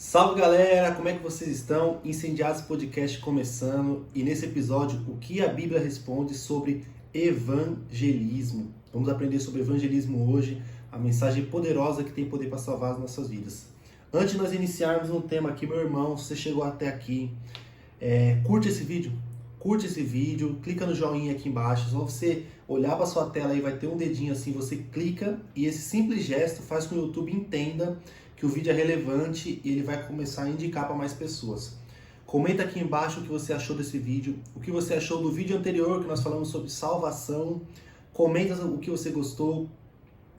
Salve galera, como é que vocês estão? Incendiados Podcast começando e nesse episódio o que a Bíblia responde sobre evangelismo. Vamos aprender sobre evangelismo hoje, a mensagem poderosa que tem poder para salvar as nossas vidas. Antes de nós iniciarmos um tema aqui, meu irmão, se você chegou até aqui, curte esse vídeo, clica no joinha aqui embaixo, só você olhar para sua tela aí vai ter um dedinho assim, você clica e esse simples gesto faz com que o YouTube entenda que o vídeo é relevante e ele vai começar a indicar para mais pessoas. Comenta aqui embaixo o que você achou desse vídeo, o que você achou do vídeo anterior que nós falamos sobre salvação, comenta o que você gostou,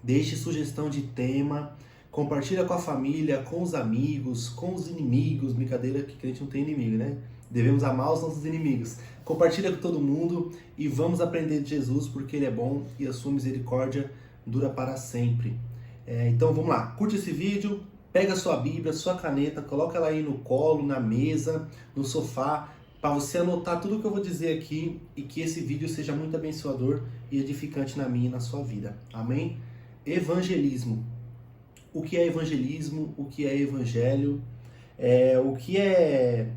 deixe sugestão de tema, compartilha com a família, com os amigos, com os inimigos, brincadeira que crente não tem inimigo, né? Devemos amar os nossos inimigos. Compartilha com todo mundo e vamos aprender de Jesus porque Ele é bom e a sua misericórdia dura para sempre. Então vamos lá, curte esse vídeo, pega a sua Bíblia, sua caneta, coloca ela aí no colo, na mesa, no sofá, para você anotar tudo o que eu vou dizer aqui e que esse vídeo seja muito abençoador e edificante na minha e na sua vida. Amém? Evangelismo. O que é evangelismo? O que é evangelho? O que é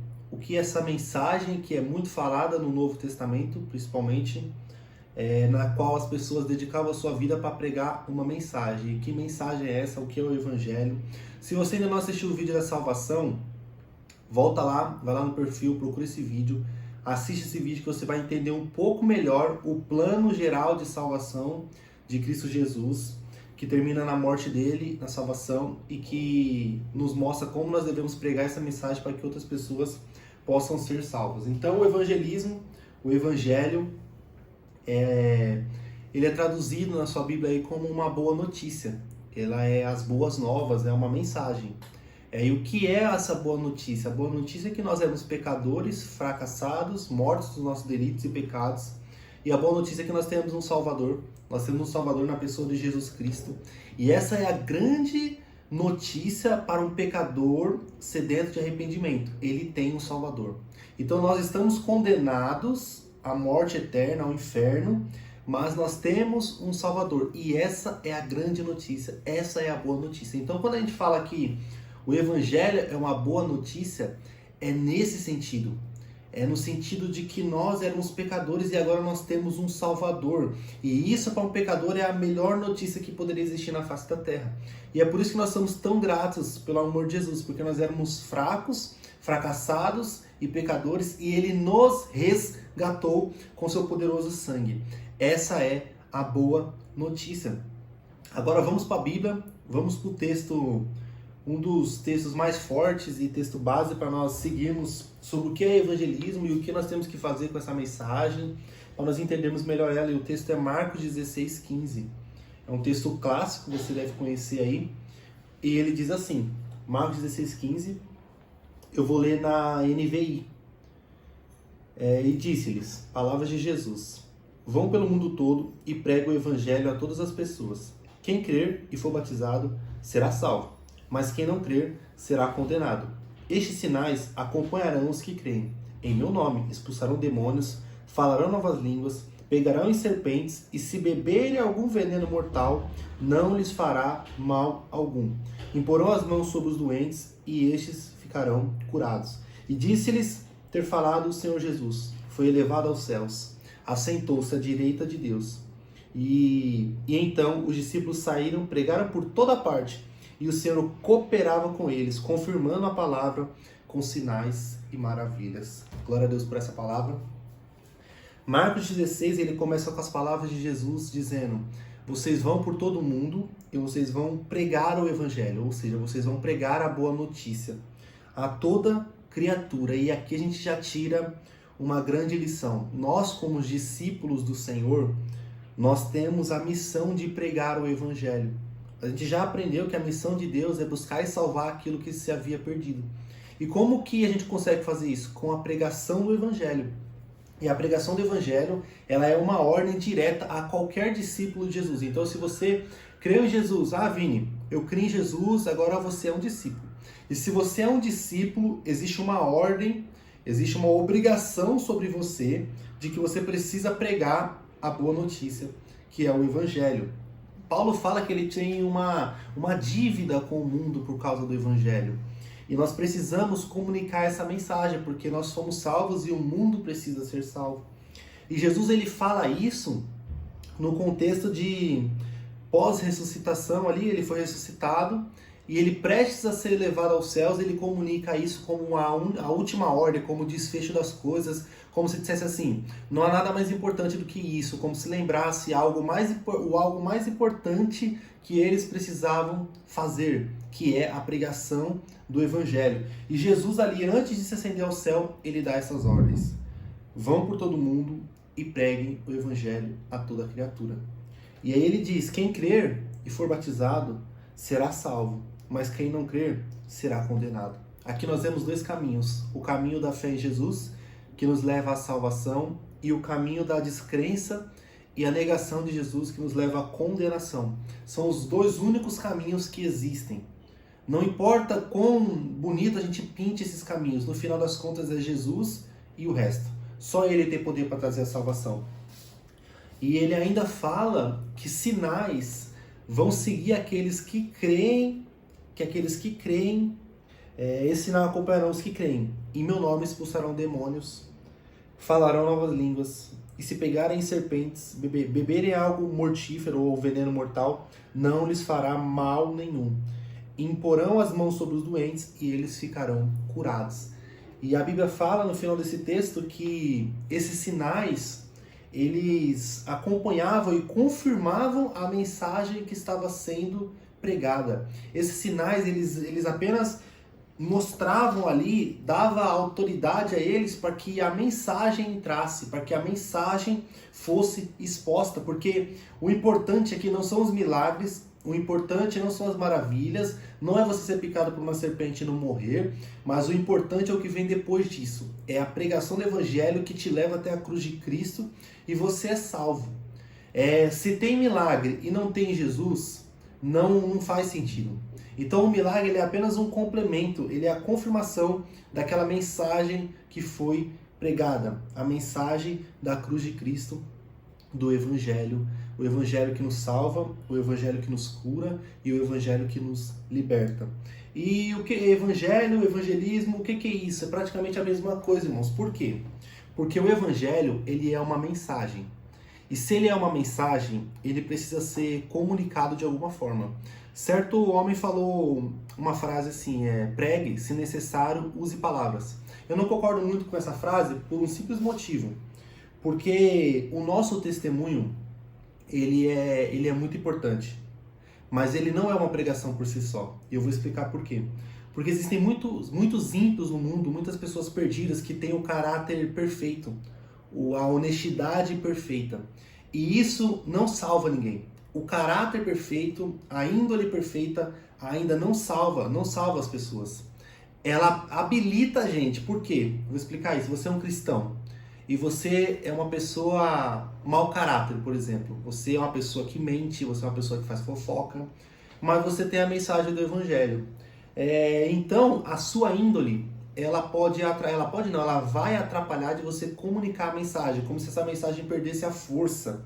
essa mensagem que é muito falada no Novo Testamento, principalmente, na qual as pessoas dedicavam a sua vida para pregar uma mensagem. E que mensagem é essa? O que é o Evangelho? Se você ainda não assistiu o vídeo da salvação, volta lá, vai lá no perfil, procura esse vídeo, assiste esse vídeo que você vai entender um pouco melhor o plano geral de salvação de Cristo Jesus, que termina na morte dele, na salvação, e que nos mostra como nós devemos pregar essa mensagem para que outras pessoas possam ser salvas. Então o evangelismo, o evangelho, ele é traduzido na sua Bíblia aí como uma boa notícia. Ela é as boas novas, é uma mensagem. E o que é essa boa notícia? A boa notícia é que nós éramos pecadores, fracassados, mortos dos nossos delitos e pecados. E a boa notícia é que nós temos um Salvador. Nós temos um Salvador na pessoa de Jesus Cristo. E essa é a grande notícia para um pecador sedento de arrependimento. Ele tem um Salvador. Então nós estamos condenados à morte eterna, ao inferno, mas nós temos um Salvador. E essa é a grande notícia, essa é a boa notícia. Então quando a gente fala que o Evangelho é uma boa notícia, é nesse sentido. É no sentido de que nós éramos pecadores e agora nós temos um Salvador. E isso para um pecador é a melhor notícia que poderia existir na face da terra. E é por isso que nós somos tão gratos pelo amor de Jesus, porque nós éramos fracos, fracassados e pecadores e Ele nos resgatou com seu poderoso sangue. Essa é a boa notícia. Agora vamos para a Bíblia, vamos para o texto, um dos textos mais fortes e texto base para nós seguirmos sobre o que é evangelismo e o que nós temos que fazer com essa mensagem, para nós entendermos melhor ela. E o texto é Marcos 16:15. É um texto clássico, você deve conhecer aí. E ele diz assim, Marcos 16:15, eu vou ler na NVI. E disse-lhes, palavras de Jesus, vão pelo mundo todo e pregam o evangelho a todas as pessoas. Quem crer e for batizado será salvo, mas quem não crer será condenado. Estes sinais acompanharão os que creem. Em meu nome expulsarão demônios, falarão novas línguas, pegarão em serpentes, e se beberem algum veneno mortal, não lhes fará mal algum. Imporão as mãos sobre os doentes, e estes ficarão curados. E disse-lhes ter falado o Senhor Jesus. Foi elevado aos céus, assentou-se à direita de Deus. E então os discípulos saíram, pregaram por toda parte, e o Senhor cooperava com eles, confirmando a palavra com sinais e maravilhas. Glória a Deus por essa palavra. Marcos 16, ele começa com as palavras de Jesus dizendo, vocês vão por todo mundo e vocês vão pregar o evangelho, ou seja, vocês vão pregar a boa notícia a toda criatura. E aqui a gente já tira uma grande lição. Nós, como discípulos do Senhor, nós temos a missão de pregar o evangelho. A gente já aprendeu que a missão de Deus é buscar e salvar aquilo que se havia perdido. E como que a gente consegue fazer isso? Com a pregação do Evangelho. E a pregação do Evangelho, ela é uma ordem direta a qualquer discípulo de Jesus. Então, se você creu em Jesus, Vini, eu criei em Jesus, agora você é um discípulo. E se você é um discípulo, existe uma ordem, existe uma obrigação sobre você de que você precisa pregar a boa notícia, que é o Evangelho. Paulo fala que ele tem uma dívida com o mundo por causa do Evangelho. E nós precisamos comunicar essa mensagem, porque nós somos salvos e o mundo precisa ser salvo. E Jesus ele fala isso no contexto de pós-ressuscitação ali, ele foi ressuscitado e ele prestes a ser levado aos céus, ele comunica isso como a última ordem, como o desfecho das coisas, como se dissesse assim, não há nada mais importante do que isso, como se lembrasse algo mais importante que eles precisavam fazer, que é a pregação do Evangelho. E Jesus ali, antes de se ascender ao céu, ele dá essas ordens. Vão por todo mundo e preguem o Evangelho a toda criatura. E aí ele diz, quem crer e for batizado será salvo, mas quem não crer será condenado. Aqui nós vemos dois caminhos, o caminho da fé em Jesus, que nos leva à salvação, e o caminho da descrença e a negação de Jesus, que nos leva à condenação. São os dois únicos caminhos que existem. Não importa quão bonito a gente pinte esses caminhos, no final das contas é Jesus e o resto. Só ele tem poder para trazer a salvação. E ele ainda fala que sinais vão seguir aqueles que creem, esse sinal acompanharão os que creem. Em meu nome expulsarão demônios, falarão novas línguas, e se pegarem serpentes, beberem algo mortífero ou veneno mortal, não lhes fará mal nenhum. Imporão as mãos sobre os doentes e eles ficarão curados. E a Bíblia fala no final desse texto que esses sinais, eles acompanhavam e confirmavam a mensagem que estava sendo pregada. Esses sinais, eles apenas mostravam ali, dava autoridade a eles para que a mensagem entrasse, para que a mensagem fosse exposta, porque o importante aqui não são os milagres, o importante não são as maravilhas, não é você ser picado por uma serpente e não morrer, mas o importante é o que vem depois disso. É a pregação do Evangelho que te leva até a cruz de Cristo e você é salvo. Se tem milagre e não tem Jesus, não faz sentido. Então o milagre ele é apenas um complemento, ele é a confirmação daquela mensagem que foi pregada, a mensagem da cruz de Cristo, do Evangelho, o Evangelho que nos salva, o Evangelho que nos cura e o Evangelho que nos liberta. E o que é Evangelho, evangelismo, o que é isso? É praticamente a mesma coisa, irmãos. Por quê? Porque o Evangelho ele é uma mensagem. E se ele é uma mensagem, ele precisa ser comunicado de alguma forma. Certo homem falou uma frase assim, pregue, se necessário, use palavras. Eu não concordo muito com essa frase por um simples motivo. Porque o nosso testemunho, ele é muito importante. Mas ele não é uma pregação por si só. E eu vou explicar por quê. Porque existem muitos ímpios no mundo, muitas pessoas perdidas que têm o caráter perfeito, a honestidade perfeita. E isso não salva ninguém. O caráter perfeito, a índole perfeita, ainda não salva as pessoas. Ela habilita a gente. Por quê? Vou explicar isso. Você é um cristão e você é uma pessoa mau caráter, por exemplo. Você é uma pessoa que mente, você é uma pessoa que faz fofoca, mas você tem a mensagem do Evangelho. Então, a sua índole, ela vai atrapalhar de você comunicar a mensagem, como se essa mensagem perdesse a força.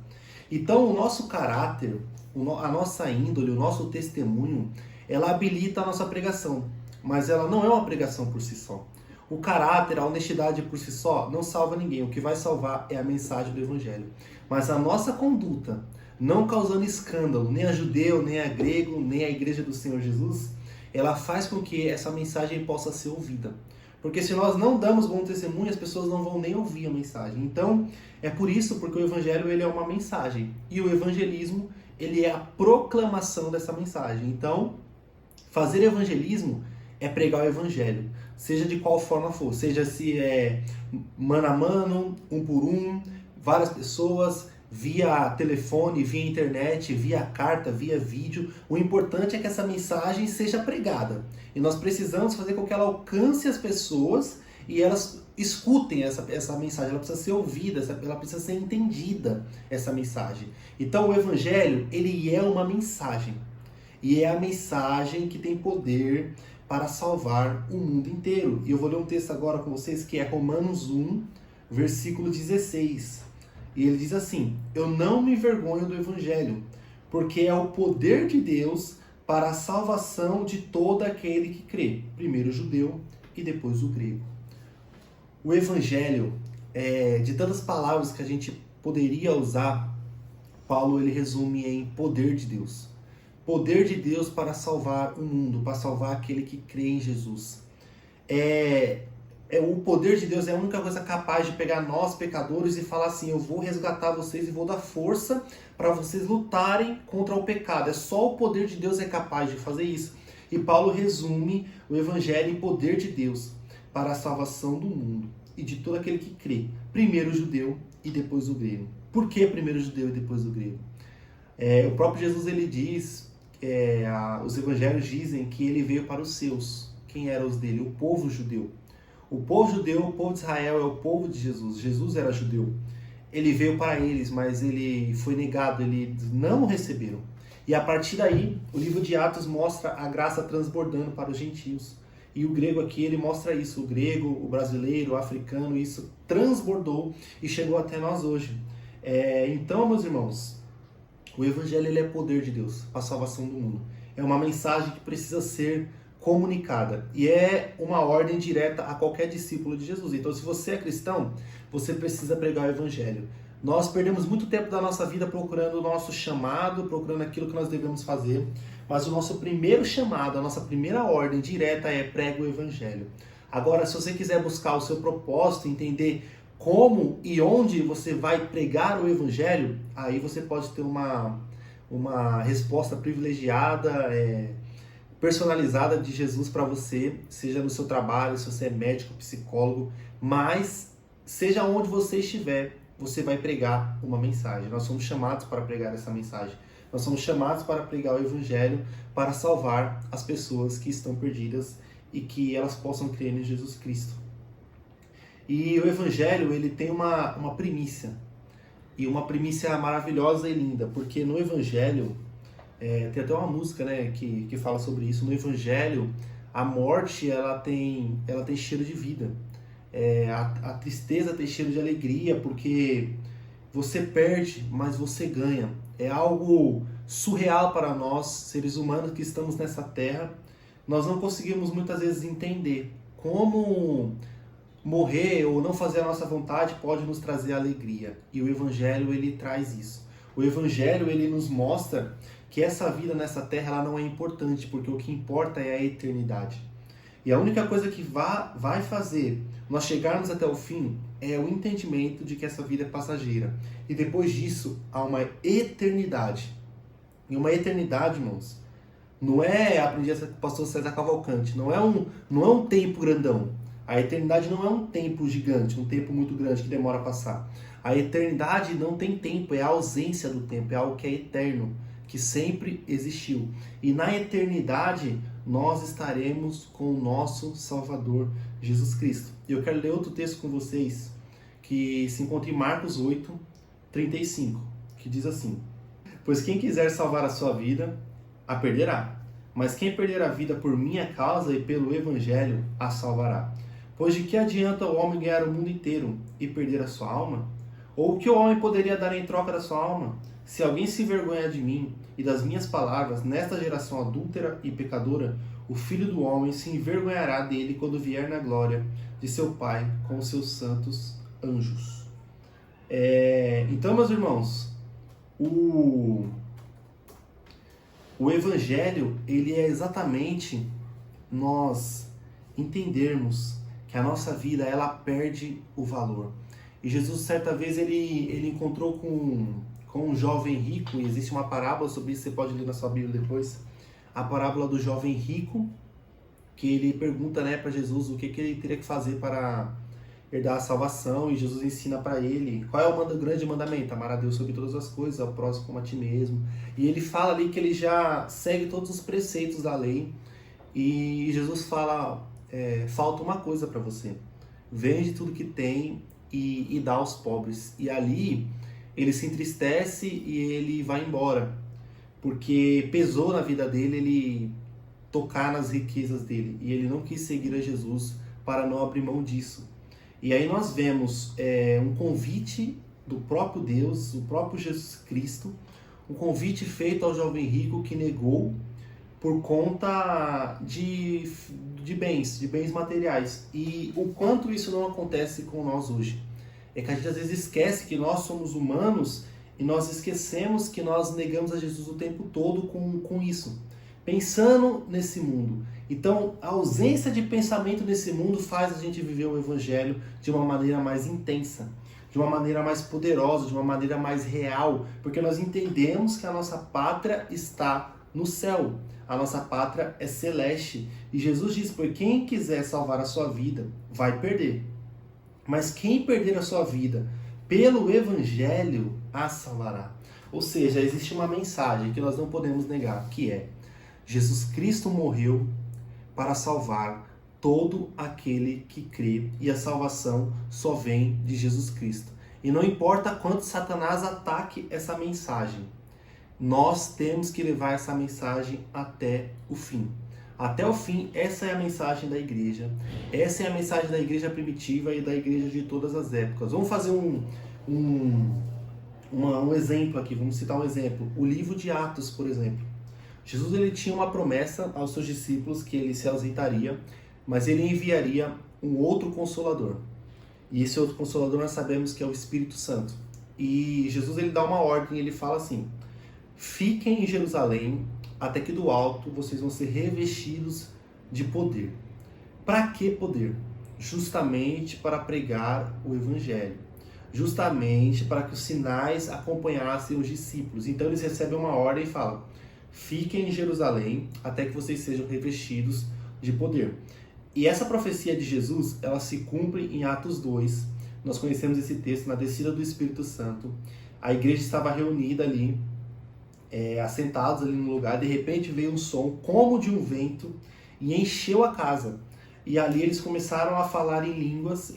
Então, o nosso caráter, a nossa índole, o nosso testemunho, ela habilita a nossa pregação, mas ela não é uma pregação por si só. O caráter, a honestidade por si só não salva ninguém. O que vai salvar é a mensagem do Evangelho. Mas a nossa conduta, não causando escândalo, nem a judeu, nem a grego, nem a igreja do Senhor Jesus, ela faz com que essa mensagem possa ser ouvida. Porque se nós não damos bom testemunho, as pessoas não vão nem ouvir a mensagem. Então, é por isso, porque o Evangelho ele é uma mensagem. E o evangelismo, ele é a proclamação dessa mensagem. Então, fazer evangelismo é pregar o Evangelho. Seja de qual forma for. Seja se é mano a mano, um por um, várias pessoas, via telefone, via internet, via carta, via vídeo. O importante é que essa mensagem seja pregada. E nós precisamos fazer com que ela alcance as pessoas e elas escutem essa mensagem. Ela precisa ser ouvida, ela precisa ser entendida, essa mensagem. Então o Evangelho, ele é uma mensagem. E é a mensagem que tem poder para salvar o mundo inteiro. E eu vou ler um texto agora com vocês que é Romanos 1, versículo 16. E ele diz assim: eu não me envergonho do Evangelho, porque é o poder de Deus para a salvação de todo aquele que crê, primeiro o judeu e depois o grego. O evangelho, de tantas palavras que a gente poderia usar, Paulo ele resume em poder de Deus. Poder de Deus para salvar o mundo, para salvar aquele que crê em Jesus. O poder de Deus é a única coisa capaz de pegar nós, pecadores, e falar assim: eu vou resgatar vocês e vou dar força para vocês lutarem contra o pecado. Só o poder de Deus é capaz de fazer isso. E Paulo resume o evangelho em poder de Deus para a salvação do mundo e de todo aquele que crê. Primeiro o judeu e depois o grego. Por que primeiro o judeu e depois o grego? O próprio Jesus ele diz, os evangelhos dizem que ele veio para os seus. Quem eram os dele? O povo judeu. O povo judeu, o povo de Israel é o povo de Jesus. Jesus era judeu. Ele veio para eles, mas ele foi negado, eles não o receberam. E a partir daí, o livro de Atos mostra a graça transbordando para os gentios. E o grego aqui, ele mostra isso. O grego, o brasileiro, o africano, isso transbordou e chegou até nós hoje. Então, meus irmãos, o evangelho ele é poder de Deus para a salvação do mundo. É uma mensagem que precisa ser comunicada. E é uma ordem direta a qualquer discípulo de Jesus. Então, se você é cristão, você precisa pregar o evangelho. Nós perdemos muito tempo da nossa vida procurando o nosso chamado, procurando aquilo que nós devemos fazer. Mas o nosso primeiro chamado, a nossa primeira ordem direta é prega o evangelho. Agora, se você quiser buscar o seu propósito, entender como e onde você vai pregar o evangelho, aí você pode ter uma resposta privilegiada, personalizada de Jesus para você, seja no seu trabalho, se você é médico, psicólogo, mas seja onde você estiver, você vai pregar uma mensagem. Nós somos chamados para pregar essa mensagem. Nós somos chamados para pregar o evangelho, para salvar as pessoas que estão perdidas e que elas possam crer em Jesus Cristo. E o evangelho, ele tem uma primícia, e uma primícia maravilhosa e linda, porque no evangelho, tem até uma música, né, que fala sobre isso. No evangelho, a morte ela tem cheiro de vida. A tristeza tem cheiro de alegria, porque você perde, mas você ganha. É algo surreal para nós, seres humanos que estamos nessa terra. Nós não conseguimos muitas vezes entender como morrer ou não fazer a nossa vontade pode nos trazer alegria. E o evangelho ele traz isso. O evangelho ele nos mostra que essa vida nessa terra ela não é importante, porque o que importa é a eternidade. E a única coisa que vai fazer nós chegarmos até o fim é o entendimento de que essa vida é passageira. E depois disso, há uma eternidade. E uma eternidade, irmãos, não é, aprendi essa com o pastor César Cavalcante, não é um tempo grandão. A eternidade não é um tempo gigante, um tempo muito grande que demora a passar. A eternidade não tem tempo, é a ausência do tempo, é algo que é eterno, que sempre existiu. E na eternidade, nós estaremos com o nosso Salvador, Jesus Cristo. E eu quero ler outro texto com vocês, que se encontra em Marcos 8, 35, que diz assim: pois quem quiser salvar a sua vida, a perderá. Mas quem perder a vida por minha causa e pelo Evangelho, a salvará. Pois de que adianta o homem ganhar o mundo inteiro e perder a sua alma? Ou o que o homem poderia dar em troca da sua alma? Se alguém se envergonhar de mim e das minhas palavras, nesta geração adúltera e pecadora, o Filho do Homem se envergonhará dele quando vier na glória de seu Pai com os seus santos anjos. Então, meus irmãos, o Evangelho, ele é exatamente nós entendermos que a nossa vida, ela perde o valor. E Jesus, certa vez, ele encontrou com um jovem rico, e existe uma parábola sobre isso, você pode ler na sua Bíblia depois, a parábola do jovem rico, que ele pergunta, né, para Jesus o que ele teria que fazer para herdar a salvação, e Jesus ensina para ele qual é o grande mandamento: amar a Deus sobre todas as coisas, ao próximo como a ti mesmo. E ele fala ali que ele já segue todos os preceitos da lei, e Jesus fala, falta uma coisa para você: vende tudo que tem e dá aos pobres. E ali ele se entristece e ele vai embora, porque pesou na vida dele ele tocar nas riquezas dele, e ele não quis seguir a Jesus para não abrir mão disso. E aí nós vemos um convite do próprio Deus, o próprio Jesus Cristo, um convite feito ao jovem rico que negou, por conta de bens materiais. E o quanto isso não acontece com nós hoje. É que a gente às vezes esquece que nós somos humanos e nós esquecemos que nós negamos a Jesus o tempo todo com isso. Pensando nesse mundo. Então, a ausência de pensamento nesse mundo faz a gente viver o Evangelho de uma maneira mais intensa, de uma maneira mais poderosa, de uma maneira mais real, porque nós entendemos que a nossa pátria está no céu. A nossa pátria é celeste. E Jesus diz, pois quem quiser salvar a sua vida, vai perder. Mas quem perder a sua vida pelo Evangelho, a salvará. Ou seja, existe uma mensagem que nós não podemos negar, que é: Jesus Cristo morreu para salvar todo aquele que crê, e a salvação só vem de Jesus Cristo. E não importa quanto Satanás ataque essa mensagem, nós temos que levar essa mensagem até o fim. Até o fim, essa é a mensagem da igreja. Essa é a mensagem da igreja primitiva e da igreja de todas as épocas. Vamos fazer um exemplo aqui, vamos citar um exemplo. O livro de Atos, por exemplo. Jesus ele tinha uma promessa aos seus discípulos que ele se ausentaria, mas ele enviaria um outro Consolador. E esse outro Consolador nós sabemos que é o Espírito Santo. E Jesus ele dá uma ordem, ele fala assim: fiquem em Jerusalém até que do alto vocês vão ser revestidos de poder. Para que poder? Justamente para pregar o Evangelho. Justamente para que os sinais acompanhassem os discípulos. Então eles recebem uma ordem e falam: fiquem em Jerusalém até que vocês sejam revestidos de poder. E essa profecia de Jesus, ela se cumpre em Atos 2. Nós conhecemos esse texto na descida do Espírito Santo. A igreja estava reunida ali, assentados ali no lugar. De repente veio um som como de um vento e encheu a casa. E ali eles começaram a falar em línguas.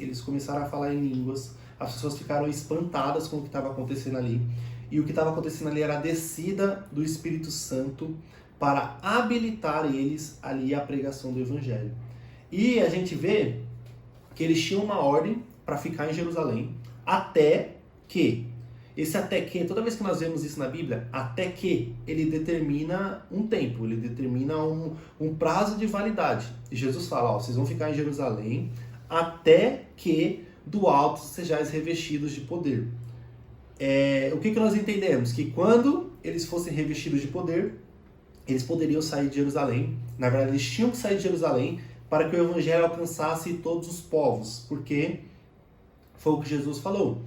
As pessoas ficaram espantadas com o que estava acontecendo ali. E o que estava acontecendo ali era a descida do Espírito Santo para habilitar eles ali à pregação do Evangelho. E a gente vê que eles tinham uma ordem para ficar em Jerusalém até que, toda vez que nós vemos isso na Bíblia, até que ele determina um tempo, ele determina um prazo de validade. E Jesus fala, vocês vão ficar em Jerusalém até que do alto sejais revestidos de poder. O que nós entendemos? Que quando eles fossem revestidos de poder, eles poderiam sair de Jerusalém. Na verdade, eles tinham que sair de Jerusalém para que o Evangelho alcançasse todos os povos. Porque foi o que Jesus falou.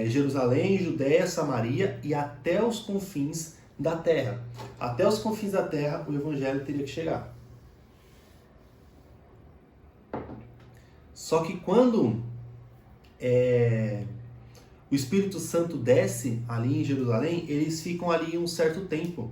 Jerusalém, Judéia, Samaria e até os confins da terra. Até os confins da terra o Evangelho teria que chegar. Só que quando o Espírito Santo desce ali em Jerusalém, eles ficam ali um certo tempo.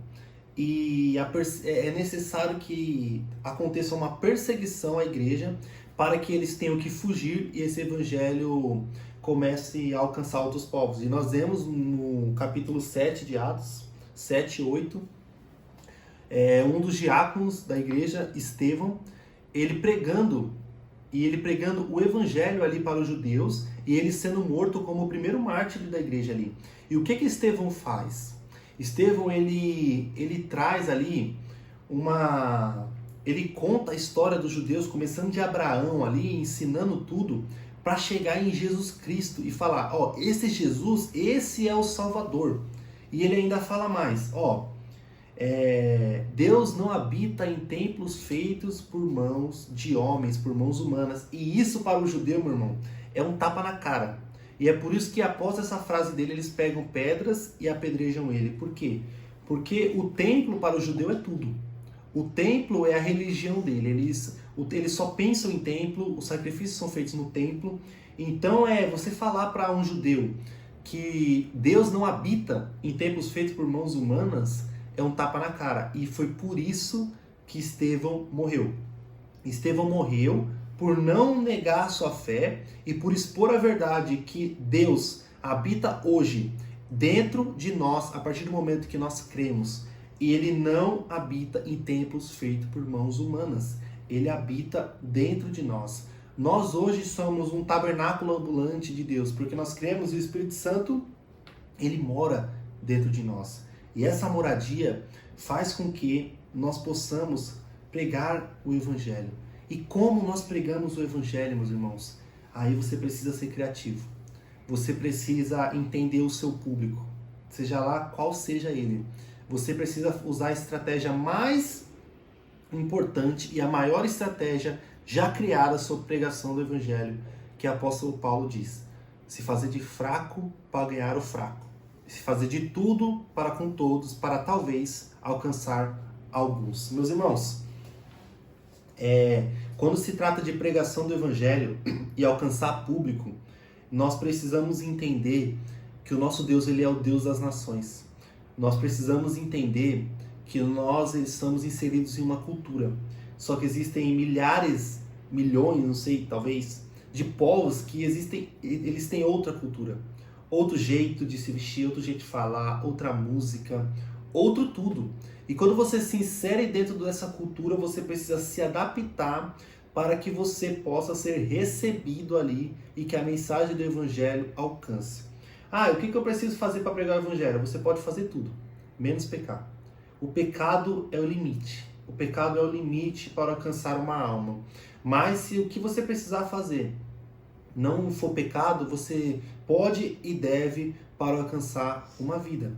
E é necessário que aconteça uma perseguição à igreja para que eles tenham que fugir e esse evangelho comece a alcançar outros povos. E nós vemos no capítulo 7 de Atos, 7 e 8, um dos diáconos da igreja, Estevão, ele pregando o evangelho ali para os judeus e ele sendo morto como o primeiro mártir da igreja ali. E o que Estevão faz? Estevão, ele traz ali ele conta a história dos judeus, começando de Abraão ali, ensinando tudo, para chegar em Jesus Cristo e falar, esse Jesus, esse é o Salvador. E ele ainda fala mais, Deus não habita em templos feitos por mãos de homens, por mãos humanas. E isso para o judeu, meu irmão, é um tapa na cara. E é por isso que após essa frase dele, eles pegam pedras e apedrejam ele. Por quê? Porque o templo para o judeu é tudo. O templo é a religião dele. Eles só pensam em templo, os sacrifícios são feitos no templo. Então você falar para um judeu que Deus não habita em templos feitos por mãos humanas, é um tapa na cara. E foi por isso que Estevão morreu. Estevão morreu por não negar a sua fé e por expor a verdade que Deus habita hoje dentro de nós, a partir do momento que nós cremos. E ele não habita em templos feitos por mãos humanas. Ele habita dentro de nós. Nós hoje somos um tabernáculo ambulante de Deus, porque nós cremos e o Espírito Santo, ele mora dentro de nós. E essa moradia faz com que nós possamos pregar o Evangelho. E como nós pregamos o Evangelho, meus irmãos? Aí você precisa ser criativo. Você precisa entender o seu público, seja lá qual seja ele. Você precisa usar a estratégia mais importante e a maior estratégia já criada sobre pregação do Evangelho, que o apóstolo Paulo diz: se fazer de fraco para ganhar o fraco, se fazer de tudo para com todos, para talvez alcançar alguns. Meus irmãos, quando se trata de pregação do Evangelho e alcançar público, nós precisamos entender que o nosso Deus, ele é o Deus das nações. Nós precisamos entender que nós estamos inseridos em uma cultura. Só que existem milhares, milhões, não sei, talvez, de povos que eles têm outra cultura. Outro jeito de se vestir, outro jeito de falar, outra música, outro tudo. E quando você se insere dentro dessa cultura, você precisa se adaptar para que você possa ser recebido ali e que a mensagem do Evangelho alcance. O que eu preciso fazer para pregar o Evangelho? Você pode fazer tudo, menos pecar. O pecado é o limite. O pecado é o limite para alcançar uma alma. Mas se o que você precisar fazer não for pecado, você pode e deve para alcançar uma vida.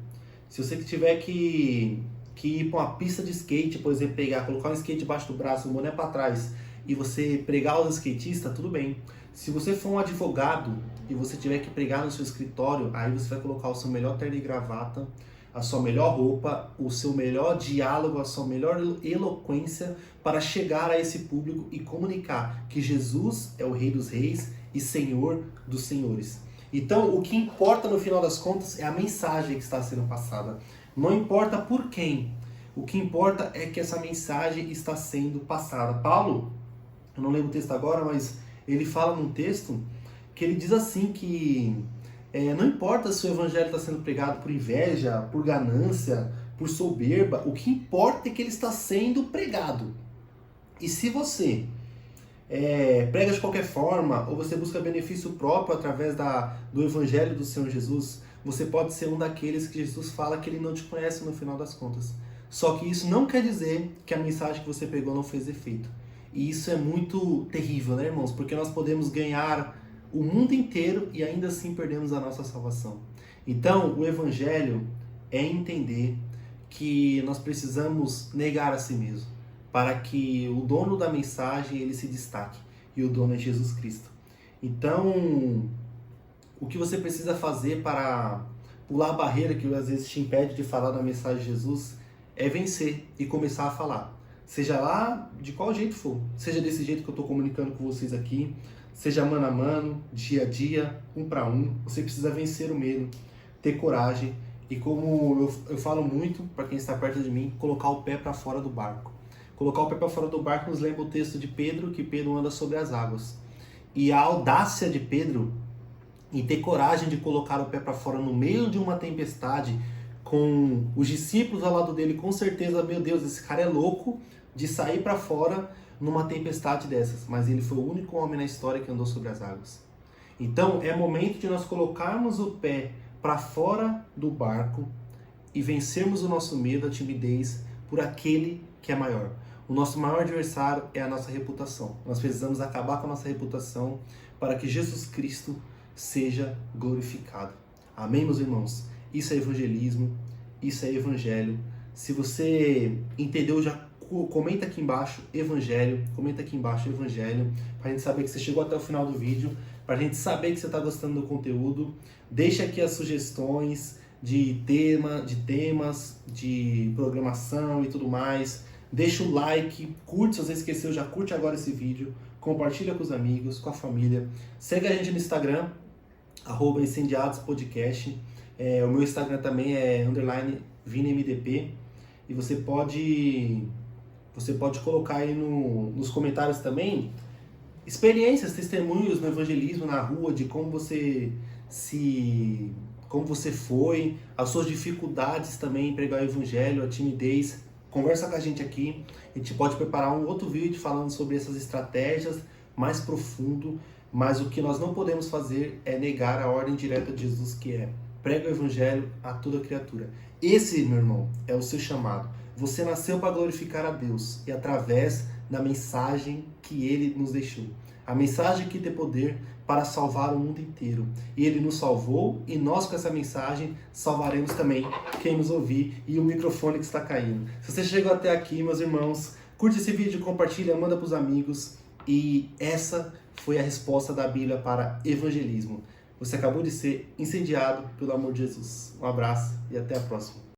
Se você tiver que ir para uma pista de skate, por exemplo, colocar um skate debaixo do braço, o boné para trás, e você pregar aos skatistas, tudo bem. Se você for um advogado e você tiver que pregar no seu escritório, aí você vai colocar o seu melhor terno e gravata, a sua melhor roupa, o seu melhor diálogo, a sua melhor eloquência para chegar a esse público e comunicar que Jesus é o Rei dos Reis e Senhor dos Senhores. Então, o que importa no final das contas é a mensagem que está sendo passada. Não importa por quem. O que importa é que essa mensagem está sendo passada. Paulo, eu não lembro o texto agora, mas ele fala num texto que ele diz assim que não importa se o evangelho está sendo pregado por inveja, por ganância, por soberba, o que importa é que ele está sendo pregado. E se você prega de qualquer forma, ou você busca benefício próprio através do evangelho do Senhor Jesus, você pode ser um daqueles que Jesus fala que ele não te conhece no final das contas. Só que isso não quer dizer que a mensagem que você pregou não fez efeito. E isso é muito terrível, né, irmãos? Porque nós podemos ganhar o mundo inteiro e ainda assim perdemos a nossa salvação. Então, o evangelho é entender que nós precisamos negar a si mesmo, para que o dono da mensagem ele se destaque. E o dono é Jesus Cristo. Então, o que você precisa fazer para pular a barreira que às vezes te impede de falar da mensagem de Jesus é vencer e começar a falar. Seja lá de qual jeito for. Seja desse jeito que eu estou comunicando com vocês aqui, seja mano a mano, dia a dia, um para um. Você precisa vencer o medo, ter coragem e, como eu falo muito para quem está perto de mim, colocar o pé para fora do barco. Colocar o pé para fora do barco nos lembra o texto de Pedro, que Pedro anda sobre as águas. E a audácia de Pedro em ter coragem de colocar o pé para fora no meio de uma tempestade, com os discípulos ao lado dele, com certeza, meu Deus, esse cara é louco de sair para fora numa tempestade dessas. Mas ele foi o único homem na história que andou sobre as águas. Então, é momento de nós colocarmos o pé para fora do barco e vencermos o nosso medo, a timidez, por aquele que é maior. O nosso maior adversário é a nossa reputação. Nós precisamos acabar com a nossa reputação para que Jesus Cristo seja glorificado. Amém, meus irmãos? Isso é evangelismo, isso é evangelho. Se você entendeu, já comenta aqui embaixo evangelho, comenta aqui embaixo evangelho, para a gente saber que você chegou até o final do vídeo, para a gente saber que você está gostando do conteúdo. Deixa aqui as sugestões de temas, de programação e tudo mais. Deixa o like, curte, se você esqueceu, já curte agora esse vídeo, compartilha com os amigos, com a família. Segue a gente no Instagram, @incendiadospodcast. O meu Instagram também é _VinaMDP. E você pode colocar aí nos comentários também experiências, testemunhos no evangelismo, na rua, de como você foi, as suas dificuldades também em pregar o evangelho, a timidez. Conversa com a gente aqui, a gente pode preparar um outro vídeo falando sobre essas estratégias mais profundo, mas o que nós não podemos fazer é negar a ordem direta de Jesus, que é: prega o evangelho a toda criatura. Esse, meu irmão, é o seu chamado. Você nasceu para glorificar a Deus e através da mensagem que Ele nos deixou. A mensagem que tem poder para salvar o mundo inteiro. E Ele nos salvou e nós com essa mensagem salvaremos também quem nos ouvir e o microfone que está caindo. Se você chegou até aqui, meus irmãos, curte esse vídeo, compartilha, manda para os amigos. E essa foi a resposta da Bíblia para evangelismo. Você acabou de ser incendiado pelo amor de Jesus. Um abraço e até a próxima.